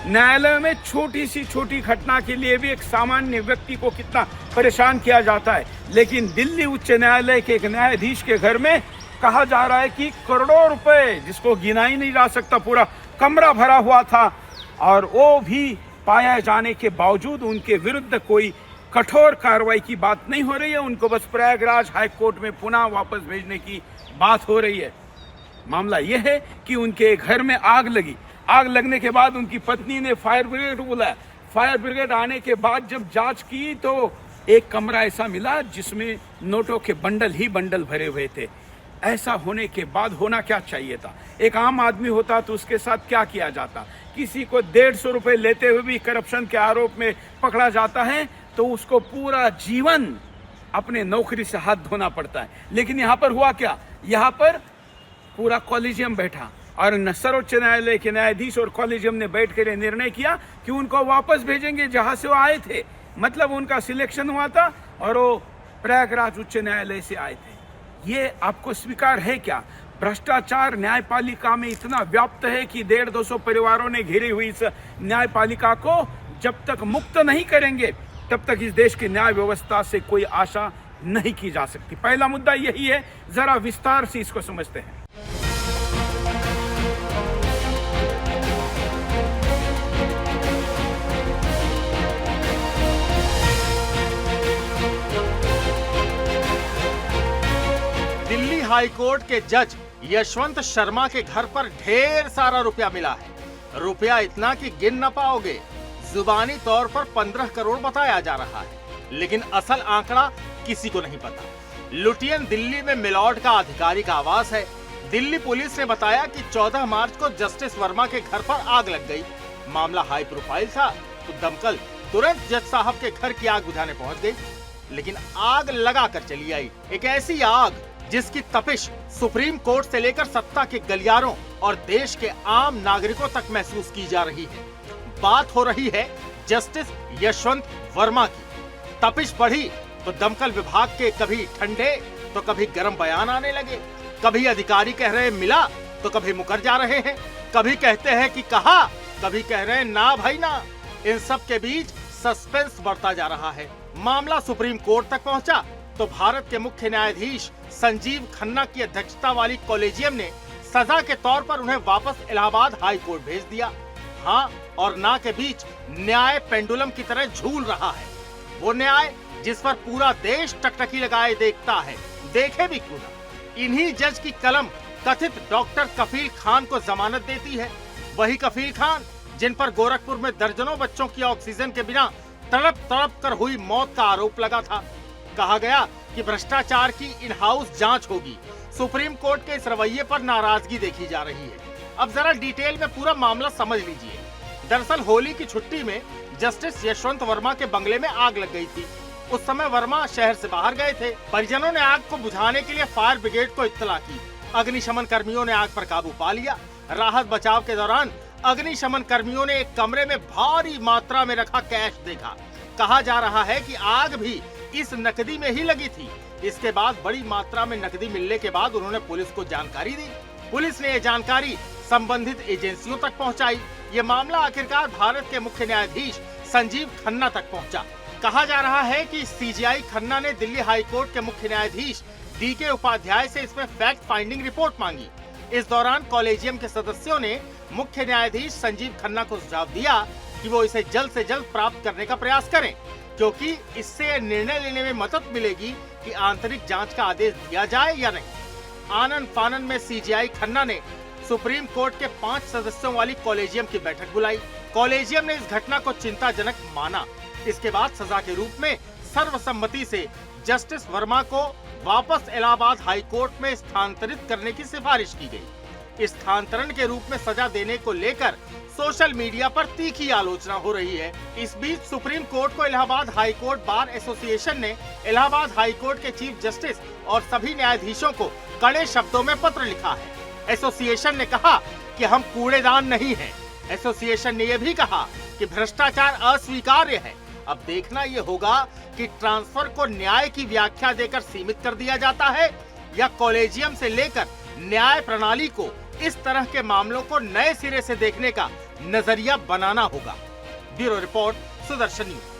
न्यायालय में छोटी सी छोटी घटना के लिए भी एक सामान्य व्यक्ति को कितना परेशान किया जाता है, लेकिन दिल्ली उच्च न्यायालय के एक न्यायाधीश के घर में कहा जा रहा है कि करोड़ों रुपए, जिसको गिना ही नहीं जा सकता, पूरा कमरा भरा हुआ था, और वो भी पाया जाने के बावजूद उनके विरुद्ध कोई कठोर कार्रवाई की बात नहीं हो रही है। उनको बस प्रयागराज हाई कोर्ट में पुनः वापस भेजने की बात हो रही है। मामला यह है कि उनके घर में आग लगी। आग लगने के बाद उनकी पत्नी ने फायर ब्रिगेड को बुलाया। फायर ब्रिगेड आने के बाद जब जांच की तो एक कमरा ऐसा मिला जिसमें नोटों के बंडल ही बंडल भरे हुए थे। ऐसा होने के बाद होना क्या चाहिए था? एक आम आदमी होता तो उसके साथ क्या किया जाता? किसी को 150 रुपए लेते हुए भी करप्शन के आरोप में पकड़ा जाता है तो उसको पूरा जीवन अपने नौकरी से हाथ धोना पड़ता है। लेकिन यहाँ पर हुआ क्या? यहाँ पर पूरा कॉलेजियम बैठा और सर्वोच्च न्यायालय के न्यायाधीश और कॉलेजियम ने बैठकर निर्णय किया कि उनको वापस भेजेंगे जहां से वो आए थे। मतलब उनका सिलेक्शन हुआ था और वो प्रयागराज उच्च न्यायालय से आए थे। ये आपको स्वीकार है क्या? भ्रष्टाचार न्यायपालिका में इतना व्याप्त है कि 150-200 परिवारों ने घेरी हुई इस न्यायपालिका को जब तक मुक्त नहीं करेंगे तब तक इस देश की न्याय व्यवस्था से कोई आशा नहीं की जा सकती। पहला मुद्दा यही है, जरा विस्तार से इसको समझते हैं। दिल्ली हाई कोर्ट के जज यशवंत शर्मा के घर पर ढेर सारा रुपया मिला है। रुपया इतना कि गिन न पाओगे। जुबानी तौर पर 15 करोड़ बताया जा रहा है, लेकिन असल आंकड़ा किसी को नहीं पता। लुटियन दिल्ली में मिलॉर्ड का आधिकारिक आवास है। दिल्ली पुलिस ने बताया कि 14 मार्च को जस्टिस वर्मा के घर पर आग लग गई। मामला हाई प्रोफाइल था तो दमकल तुरंत जज साहब के घर की आग बुझाने पहुंच गई, लेकिन आग लगा कर चली आई। एक ऐसी आग जिसकी तपिश सुप्रीम कोर्ट से लेकर सत्ता के गलियारों और देश के आम नागरिकों तक महसूस की जा रही है। बात हो रही है जस्टिस यशवंत वर्मा की। तपिश बढ़ी तो दमकल विभाग के कभी ठंडे तो कभी गर्म बयान आने लगे। कभी अधिकारी कह रहे मिला तो कभी मुकर जा रहे हैं। कभी कहते हैं कि कहा, कभी कह रहे हैं ना भाई ना। इन सब के बीच सस्पेंस बढ़ता जा रहा है। मामला सुप्रीम कोर्ट तक पहुंचा तो भारत के मुख्य न्यायाधीश संजीव खन्ना की अध्यक्षता वाली कॉलेजियम ने सजा के तौर पर उन्हें वापस इलाहाबाद हाई कोर्ट भेज दिया। हाँ और ना के बीच न्याय पेंडुलम की तरह झूल रहा है। वो न्याय जिस पर पूरा देश टकटकी लगाए देखता है, देखे भी क्यों ना। इन्हीं जज की कलम कथित डॉक्टर कफील खान को जमानत देती है। वही कफील खान जिन पर गोरखपुर में दर्जनों बच्चों की ऑक्सीजन के बिना तड़प तड़प कर हुई मौत का आरोप लगा था। कहा गया कि भ्रष्टाचार की इन हाउस जांच होगी। सुप्रीम कोर्ट के इस रवैये पर नाराजगी देखी जा रही है। अब जरा डिटेल में पूरा मामला समझ लीजिए। दरअसल होली की छुट्टी में जस्टिस यशवंत वर्मा के बंगले में आग लग गई थी। उस समय वर्मा शहर से बाहर गए थे। परिजनों ने आग को बुझाने के लिए फायर ब्रिगेड को इत्तला की। अग्निशमन कर्मियों ने आग पर काबू पा लिया। राहत बचाव के दौरान अग्निशमन कर्मियों ने एक कमरे में भारी मात्रा में रखा कैश देखा। कहा जा रहा है कि आग भी इस नकदी में ही लगी थी। इसके बाद बड़ी मात्रा में नकदी मिलने के बाद उन्होंने पुलिस को जानकारी दी। पुलिस ने ये जानकारी संबंधित एजेंसियों तक पहुंचाई। ये मामला आखिरकार भारत के मुख्य न्यायाधीश संजीव खन्ना तक पहुंचा। कहा जा रहा है कि सीजीआई खन्ना ने दिल्ली हाई कोर्ट के मुख्य न्यायाधीश डीके उपाध्याय से इसमें फैक्ट फाइंडिंग रिपोर्ट मांगी। इस दौरान कॉलेजियम के सदस्यों ने मुख्य न्यायाधीश संजीव खन्ना को सुझाव दिया कि वो इसे जल्द से जल्द प्राप्त करने का प्रयास करें, क्योंकि इससे निर्णय लेने में मदद मिलेगी कि आंतरिक जांच का आदेश दिया जाए या नहीं। आनन फानन में सीजीआई खन्ना ने सुप्रीम कोर्ट के 5 सदस्यों वाली कॉलेजियम की बैठक बुलाई। कॉलेजियम ने इस घटना को चिंताजनक माना। इसके बाद सजा के रूप में सर्वसम्मति से जस्टिस वर्मा को वापस इलाहाबाद हाई कोर्ट में स्थानांतरित करने की सिफारिश की गई। स्थानांतरण के रूप में सजा देने को लेकर सोशल मीडिया पर तीखी आलोचना हो रही है। इस बीच सुप्रीम कोर्ट को Allahabad high court bar association ने इलाहाबाद हाई कोर्ट के चीफ जस्टिस और सभी न्यायाधीशों को कड़े शब्दों में पत्र लिखा है। एसोसिएशन ने कहा कि हम कूड़ेदान नहीं हैं। एसोसिएशन ने यह भी कहा कि भ्रष्टाचार अस्वीकार्य है। अब देखना ये होगा कि ट्रांसफर को न्याय की व्याख्या देकर सीमित कर दिया जाता है या कॉलेजियम से लेकर न्याय प्रणाली को इस तरह के मामलों को नए सिरे से देखने का नजरिया बनाना होगा। Bureau report, Sudarshan news.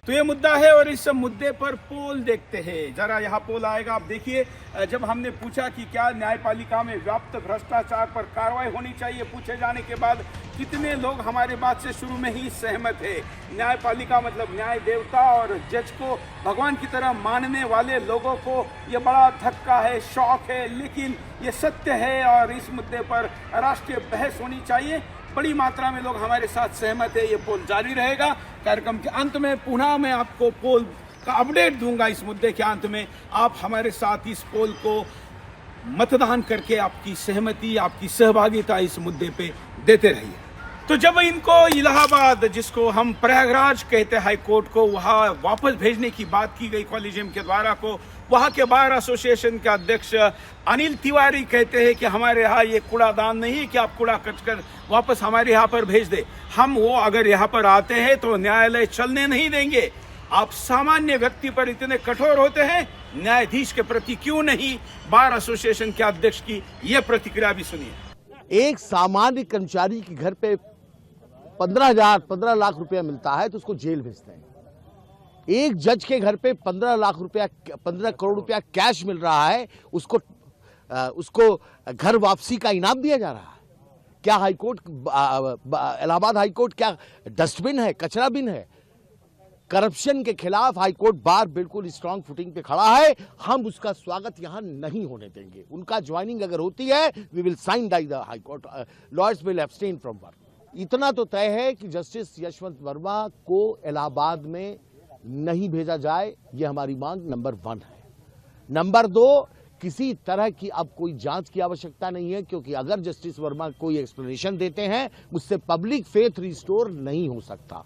तो ये मुद्दा है और इस मुद्दे पर पोल देखते हैं। जरा यहाँ पोल आएगा, आप देखिए। जब हमने पूछा कि क्या न्यायपालिका में व्याप्त भ्रष्टाचार पर कार्रवाई होनी चाहिए, पूछे जाने के बाद कितने लोग हमारे बात से शुरू में ही सहमत है। न्यायपालिका मतलब न्याय देवता और जज को भगवान की तरह मानने वाले लोगों को ये बड़ा धक्का है, शौक है, लेकिन ये सत्य है और इस मुद्दे पर राष्ट्रीय बहस होनी चाहिए। बड़ी मात्रा में लोग हमारे साथ सहमत है। ये पोल जारी रहेगा। कार्यक्रम के अंत में पुनः मैं आपको पोल का अपडेट दूंगा। इस मुद्दे के अंत में आप हमारे साथ इस पोल को मतदान करके आपकी सहमति, आपकी सहभागिता इस मुद्दे पे देते रहिए। तो जब इनको इलाहाबाद, जिसको हम प्रयागराज कहते हैं, हाई कोर्ट को वहां वापस भेजने की बात की गई कॉलेजियम के द्वारा को, वहां के बार एसोसिएशन के अध्यक्ष अनिल तिवारी कहते हैं कि हमारे यहाँ ये कूड़ादान नहीं है कि आप कूड़ा कच कर वापस हमारे यहाँ पर भेज दे। हम वो अगर यहाँ पर आते हैं तो न्यायालय चलने नहीं देंगे। आप सामान्य व्यक्ति पर इतने कठोर होते हैं, न्यायाधीश के प्रति क्यों नहीं? बार एसोसिएशन के अध्यक्ष की ये प्रतिक्रिया भी सुनिए। एक सामान्य कर्मचारी के घर पे 15 लाख रुपया मिलता है तो उसको जेल भेजते हैं। एक जज के घर पे 15 करोड़ रुपया कैश मिल रहा है, उसको घर वापसी का इनाम दिया जा रहा है। क्या हाईकोर्ट, इलाहाबाद हाईकोर्ट क्या डस्टबिन है, कचरा बिन है? करप्शन के खिलाफ हाईकोर्ट बार बिल्कुल स्ट्रांग फुटिंग पे खड़ा है। हम उसका स्वागत यहां नहीं होने देंगे। उनका ज्वाइनिंग अगर होती है, we will sine die the high court, lawyers will abstain from work. इतना तो तय है कि जस्टिस यशवंत वर्मा को इलाहाबाद में नहीं भेजा जाए, ये हमारी मांग नंबर 1 है। नंबर 2, किसी तरह की अब कोई जांच की आवश्यकता नहीं है, क्योंकि अगर जस्टिस वर्मा कोई एक्सप्लेनेशन देते हैं, उससे पब्लिक फेथ रिस्टोर नहीं हो सकता।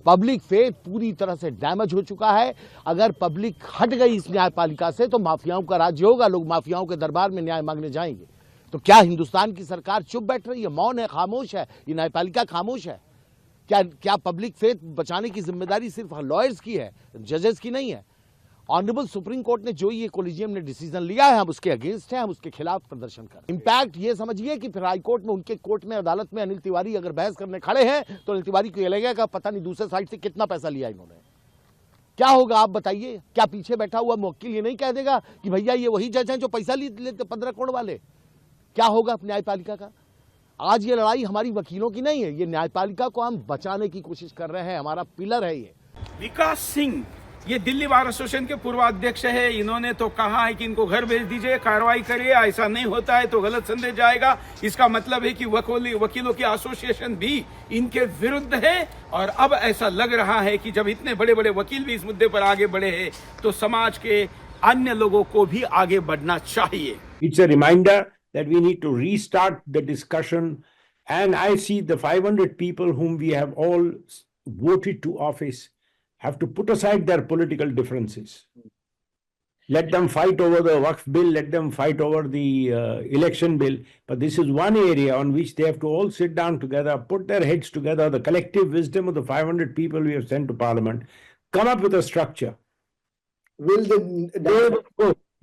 पब्लिक फेथ पूरी तरह से डैमेज हो चुका है। अगर पब्लिक हट गई इस न्यायपालिका से तो माफियाओं का राज्य होगा, लोग माफियाओं के दरबार में न्याय मांगने जाएंगे। तो क्या हिंदुस्तान की सरकार चुप बैठ रही है, मौन है, खामोश है? ये न्यायपालिका खामोश है? क्या पब्लिक फेथ बचाने की जिम्मेदारी सिर्फ लॉयर्स की है, जजेस की नहीं है? ऑनरेबल सुप्रीम कोर्ट ने जो ये कॉलेजियम ने डिसीजन लिया है, हम उसके अगेंस्ट हैं, हम उसके खिलाफ प्रदर्शन कर। इम्पैक्ट ये समझिए कि फिर हाई कोर्ट में, उनके कोर्ट में, अदालत में अनिल तिवारी अगर बहस करने खड़े हैं तो अनिल तिवारी को ये लगेगा पता नहीं दूसरे साइड से कितना पैसा लिया इन्होंने। क्या होगा आप बताइए? क्या पीछे बैठा हुआ मुवक्किल ये नहीं कह देगा कि भैया ये वही जज हैं जो पैसा लेते 15 करोड़ वाले? क्या होगा न्यायपालिका का? आज ये लड़ाई हमारी वकीलों की नहीं है, ये न्यायपालिका को हम बचाने की कोशिश कर रहे हैं। हमारा पिलर है ये। विकास सिंह, ये दिल्ली बार एसोसिएशन के पूर्व अध्यक्ष है। इन्होंने तो कहा है कि इनको घर भेज दीजिए, कार्रवाई करिए, ऐसा नहीं होता है तो गलत संदेश जाएगा। इसका मतलब है कि वकीलों की एसोसिएशन भी इनके विरुद्ध है। और अब ऐसा लग रहा है कि जब इतने बड़े बड़े वकील भी इस मुद्दे पर आगे बढ़े हैं तो समाज के अन्य लोगों को भी आगे बढ़ना चाहिए। It's a reminder that we need to restart the discussion, and I see the 500 people whom we have all voted to office have to put aside their political differences. Let them fight over the Waqf bill, let them fight over the election bill, but this is one area on which they have to all sit down together, put their heads together, the collective wisdom of the 500 people we have sent to parliament, come up with a structure.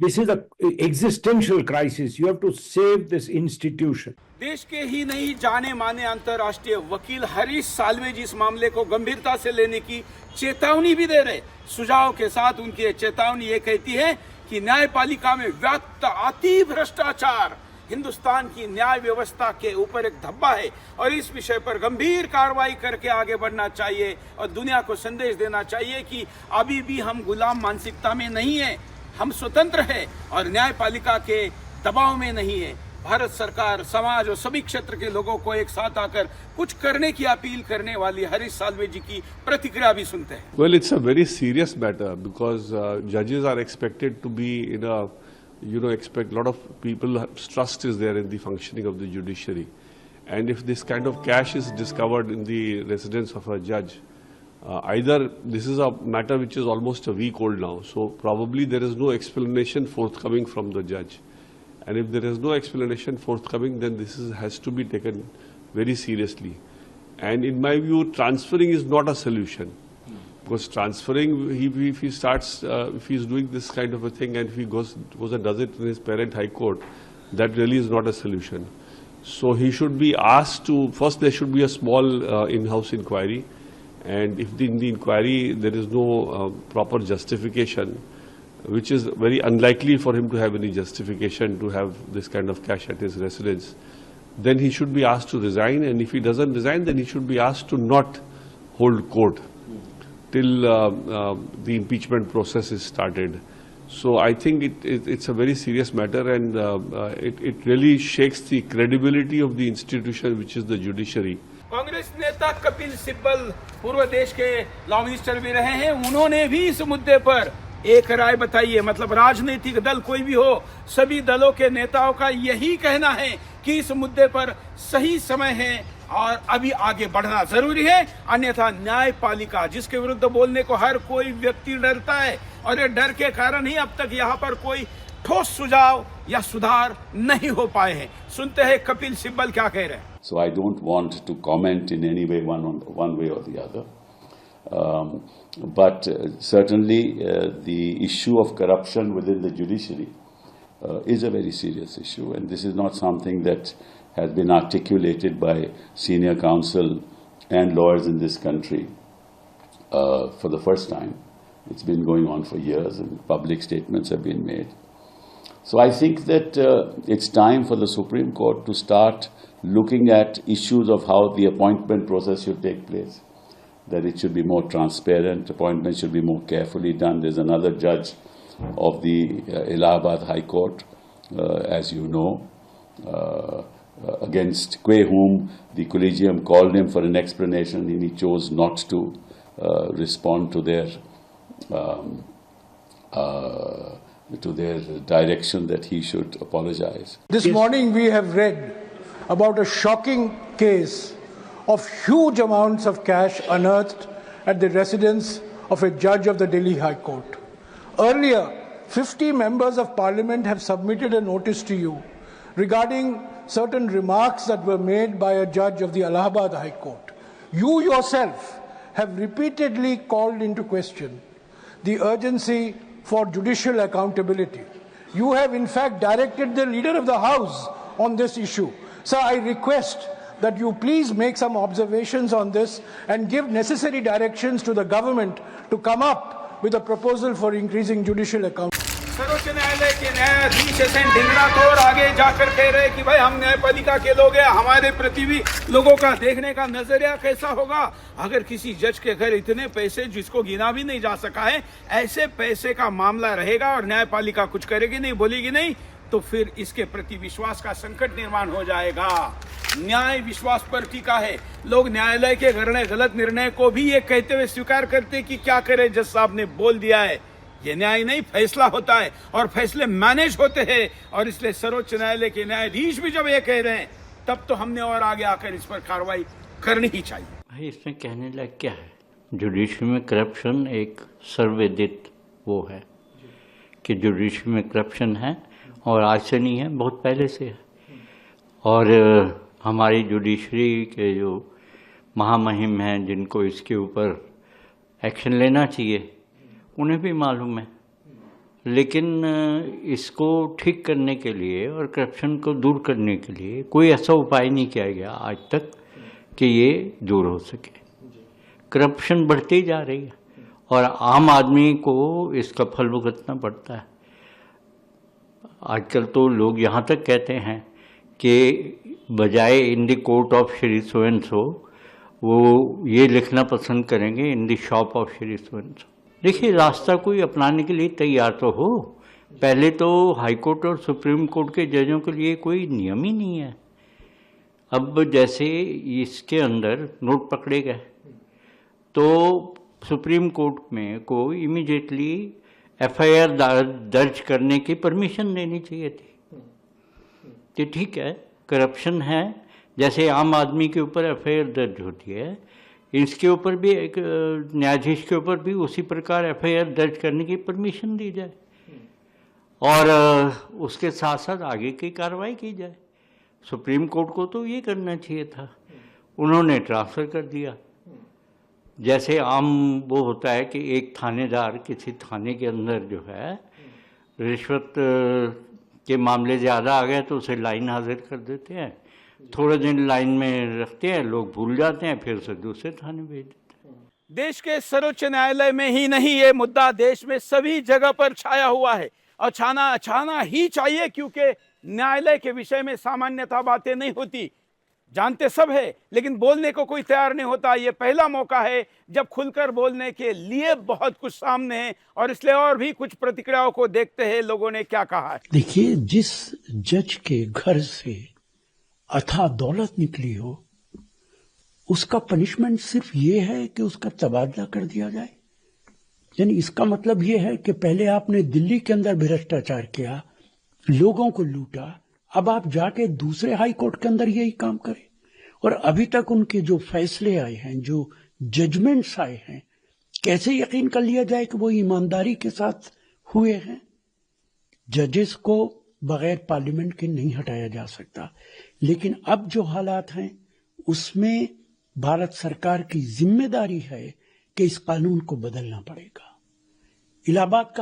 This is an existential crisis. You have to save this institution. देश के ही नहीं जाने माने अंतर्राष्ट्रीय वकील हरीश साल्वे जी इस मामले को गंभीरता से लेने की चेतावनी भी दे रहे। सुझाव के साथ उनकी चेतावनी ये कहती है कि न्यायपालिका में व्याप्त अति भ्रष्टाचार हिंदुस्तान की न्याय व्यवस्था के ऊपर एक धब्बा है और इस विषय पर गंभीर कार्रवाई करके आगे बढ़ना चाहिए और दुनिया को संदेश देना चाहिए कि अभी भी हम गुलाम मानसिकता में नहीं है, हम स्वतंत्र हैं और न्यायपालिका के दबाव में नहीं है। भारत सरकार, समाज और सभी क्षेत्र के लोगों को एक साथ आकर कुछ करने की अपील करने वाली हरीश साल्वे जी की प्रतिक्रिया भी सुनते हैं। Well, it's a very serious matter because judges are expected to be in a, expect a lot of people's trust is there in the functioning of the judiciary, and if this kind of cash is discovered in the residence of a judge, either this is a matter which is almost a week old now, so probably there is no explanation forthcoming from the judge. And if there is no explanation forthcoming, then this has to be taken very seriously. And in my view, transferring is not a solution. Because transferring, if he starts, if he's doing this kind of a thing and if he goes and does it in his parent high court, that really is not a solution. So he should be asked to, first there should be a small in-house inquiry, and if in the inquiry there is no proper justification, which is very unlikely for him to have any justification to have this kind of cash at his residence, then he should be asked to resign, and if he doesn't resign, then he should be asked to not hold court till the impeachment process is started. So I think it's a very serious matter, and it really shakes the credibility of the institution, which is the judiciary. Congress नेता कपिल सिब्बल पूर्व देश के law minister भी रहे हैं, उन्होंने भी इस मुद्दे पर एक राय बताई है। मतलब राजनीतिक दल कोई भी हो, सभी दलों के नेताओं का यही कहना है कि इस मुद्दे पर सही समय है और अभी आगे बढ़ना जरूरी है, अन्यथा न्यायपालिका जिसके विरुद्ध बोलने को हर कोई व्यक्ति डरता है, और ये डर के कारण ही अब तक यहाँ पर कोई ठोस सुझाव या सुधार नहीं हो पाए हैं। सुनते हैं कपिल सिब्बल क्या कह रहे हैं। So I don't want to comment in any way one way or the other. But certainly the issue of corruption within the judiciary is a very serious issue, and this is not something that has been articulated by senior counsel and lawyers in this country for the first time. It's been going on for years, and public statements have been made. So I think that it's time for the Supreme Court to start looking at issues of how the appointment process should take place, that it should be more transparent, appointments should be more carefully done. There's another judge of the Allahabad High Court, as you know, against whom the collegium called him for an explanation, and he chose not to respond to their direction that he should apologize. This morning we have read about a shocking case of huge amounts of cash unearthed at the residence of a judge of the Delhi High Court. Earlier, 50 members of parliament have submitted a notice to you regarding certain remarks that were made by a judge of the Allahabad High Court. You yourself have repeatedly called into question the urgency for judicial accountability. You have in fact directed the leader of the House on this issue. Sir, I request that you please make some observations on this and give necessary directions to the government to come up with a proposal for increasing judicial accountability. सर्वोच्च न्यायालय के न्यायाधीश S N Dhingra तो और आगे जाकर कह रहे कि भाई हम न्यायपालिका के लोग हैं, हमारे प्रति भी लोगों का देखने का नजरिया कैसा होगा। अगर किसी जज के घर इतने पैसे जिसको गिना भी नहीं जा सका है, ऐसे पैसे का मामला रहेगा और न्यायपालिका कुछ करेगी नहीं, बोलेगी नहीं, तो फिर इसके प्रति विश्वास का संकट निर्माण हो जाएगा। न्याय विश्वास पर टिका है। लोग न्यायालय के गलत निर्णय को भी ये कहते हुए स्वीकार करते कि क्या करे, जज साहब ने बोल दिया है। ये न्याय नहीं, फैसला होता है और फैसले मैनेज होते हैं, और इसलिए सर्वोच्च न्यायालय के न्यायाधीश भी जब ये कह रहे हैं, तब तो हमने और आगे आकर इस पर कार्रवाई करनी ही चाहिए। भाई इसमें कहने लायक क्या है? जुडिशरी में करप्शन एक सर्वविदित वो है कि जुडिशरी में करप्शन है, और आज से नहीं है, बहुत पहले से है। और हमारी जुडिशरी के जो महामहिम हैं जिनको इसके ऊपर एक्शन लेना चाहिए, उन्हें भी मालूम है, लेकिन इसको ठीक करने के लिए और करप्शन को दूर करने के लिए कोई ऐसा उपाय नहीं किया गया आज तक कि ये दूर हो सके। करप्शन बढ़ती ही जा रही है और आम आदमी को इसका फल भुगतना पड़ता है। आजकल तो लोग यहाँ तक कहते हैं कि बजाय in the court of Shri so and so, वो ये लिखना पसंद करेंगे in the shop of Shri so and so. देखिए, रास्ता कोई अपनाने के लिए तैयार तो हो। पहले तो हाई कोर्ट और सुप्रीम कोर्ट के जजों के लिए कोई नियम ही नहीं है। अब जैसे इसके अंदर नोट पकड़े गए तो सुप्रीम कोर्ट में को इमीडिएटली एफआईआर दर्ज करने की परमिशन देनी चाहिए थी। तो ठीक है, करप्शन है, जैसे आम आदमी के ऊपर एफआईआर दर्ज होती है, इसके ऊपर भी एक न्यायाधीश के ऊपर भी उसी प्रकार एफआईआर दर्ज करने की परमिशन दी जाए और उसके साथ साथ आगे की कार्रवाई की जाए। सुप्रीम कोर्ट को तो ये करना चाहिए था। उन्होंने ट्रांसफ़र कर दिया। जैसे आम वो होता है कि एक थानेदार किसी थाने के अंदर जो है रिश्वत के मामले ज़्यादा आ गए तो उसे लाइन हाजिर कर देते हैं, थोड़े दिन लाइन में रखते हैं, लोग भूल जाते हैं, फिर उसे दूसरे थाने भेज देते हैं। देश के सर्वोच्च न्यायालय में ही नहीं, ये मुद्दा देश में सभी जगह पर छाया हुआ है और छाना ही चाहिए, क्योंकि न्यायालय के विषय में सामान्यतः बातें नहीं होती, जानते सब है, लेकिन बोलने को कोई तैयार नहीं होता। ये पहला मौका है जब खुलकर बोलने के लिए बहुत कुछ सामने है, और इसलिए और भी कुछ प्रतिक्रियाओं को देखते हैं लोगों ने क्या कहा है। देखिए, जिस जज के घर से अथाह दौलत निकली हो, उसका पनिशमेंट सिर्फ ये है कि उसका तबादला कर दिया जाए। यानी इसका मतलब ये है कि पहले आपने दिल्ली के अंदर भ्रष्टाचार किया, लोगों को लूटा, अब आप जाके दूसरे हाई कोर्ट के अंदर यही काम करें। और अभी तक उनके जो फैसले आए हैं, जो जजमेंट्स आए हैं, कैसे यकीन कर लिया जाए कि वो ईमानदारी के साथ हुए हैं? जजेस को बगैर पार्लियामेंट के नहीं हटाया जा सकता, लेकिन अब जो हालात हैं उसमें भारत सरकार की जिम्मेदारी है कि इस कानून को बदलना पड़ेगा। इलाहाबाद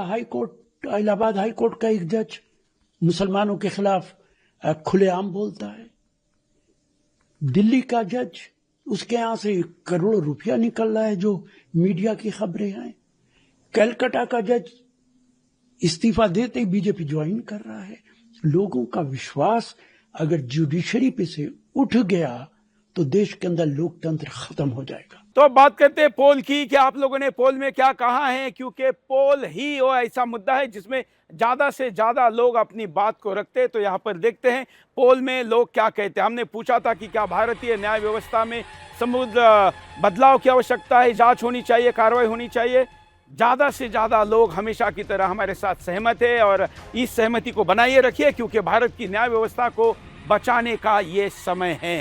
हाई कोर्ट का एक जज मुसलमानों के खिलाफ खुलेआम बोलता है। दिल्ली का जज, उसके यहां से करोड़ों रुपया निकल रहा है जो मीडिया की खबरें हैं। कलकत्ता का जज इस्तीफा देते ही बीजेपी ज्वाइन कर रहा है। लोगों का विश्वास अगर जुडिशरी पे से उठ गया तो देश के अंदर लोकतंत्र खत्म हो जाएगा। तो अब बात करते हैं पोल की, कि आप लोगों ने पोल में क्या कहा है, क्योंकि पोल ही वो ऐसा मुद्दा है जिसमें ज्यादा से ज्यादा लोग अपनी बात को रखते हैं। तो यहाँ पर देखते हैं पोल में लोग क्या कहते हैं। हमने पूछा था कि क्या भारतीय न्याय व्यवस्था में समूल बदलाव की आवश्यकता है, जांच होनी चाहिए, कार्रवाई होनी चाहिए। ज्यादा से ज्यादा लोग हमेशा की तरह हमारे साथ सहमत है, और इस सहमति को बनाए रखिए, क्योंकि भारत की न्याय व्यवस्था को बचाने का ये समय है।